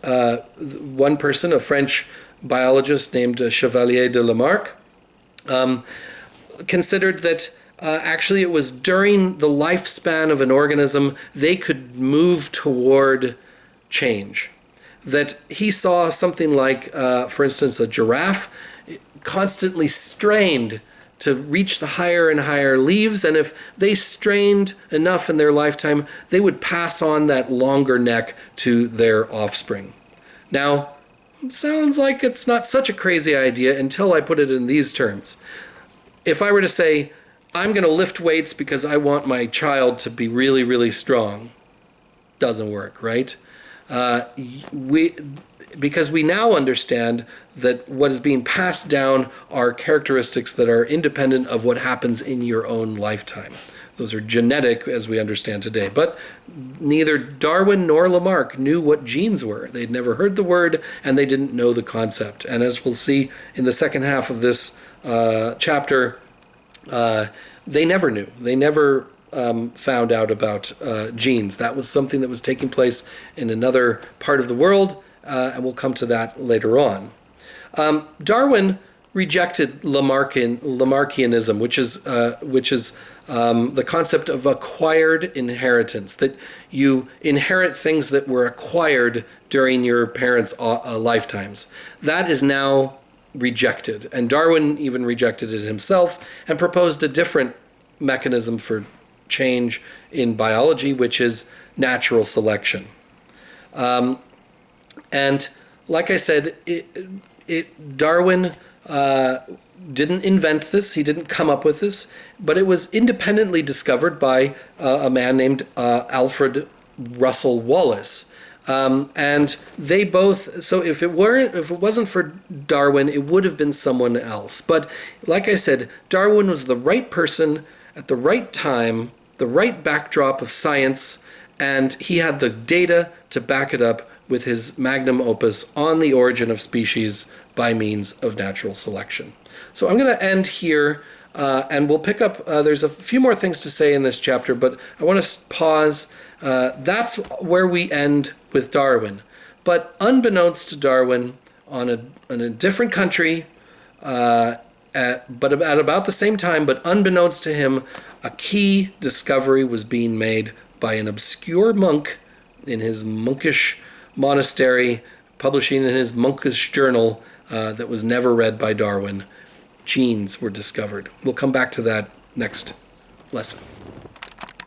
one person, a French biologist named Chevalier de Lamarck, considered that actually it was during the lifespan of an organism they could move toward change. That he saw something like, for instance, a giraffe constantly strained to reach the higher and higher leaves, and if they strained enough in their lifetime, they would pass on that longer neck to their offspring. Now, it sounds like it's not such a crazy idea until I put it in these terms. If I were to say, I'm going to lift weights because I want my child to be really, really strong, doesn't work, right? Because we now understand that what is being passed down are characteristics that are independent of what happens in your own lifetime. Those are genetic, as we understand today. But neither Darwin nor Lamarck knew what genes were. They'd never heard the word, and they didn't know the concept. And as we'll see in the second half of this chapter, they never knew. They never found out about genes. That was something that was taking place in another part of the world, and we'll come to that later on. Darwin rejected Lamarckianism, which is the concept of acquired inheritance, that you inherit things that were acquired during your parents' lifetimes. That is now rejected, and Darwin even rejected it himself and proposed a different mechanism for change in biology, which is natural selection. And like I said, Darwin didn't invent this, he didn't come up with this, but it was independently discovered by a man named Alfred Russel Wallace. And they both, so if it wasn't for Darwin, it would have been someone else. But like I said, Darwin was the right person at the right time, the right backdrop of science, and he had the data to back it up with his magnum opus on the origin of species by means of natural selection. So I'm going to end here, and we'll pick up, there's a few more things to say in this chapter, but I want to pause. That's where we end with Darwin. But unbeknownst to Darwin, in a different country, but at about the same time, but unbeknownst to him, a key discovery was being made by an obscure monk in his monkish monastery, publishing in his monkish journal that was never read by Darwin. Genes were discovered. We'll come back to that next lesson.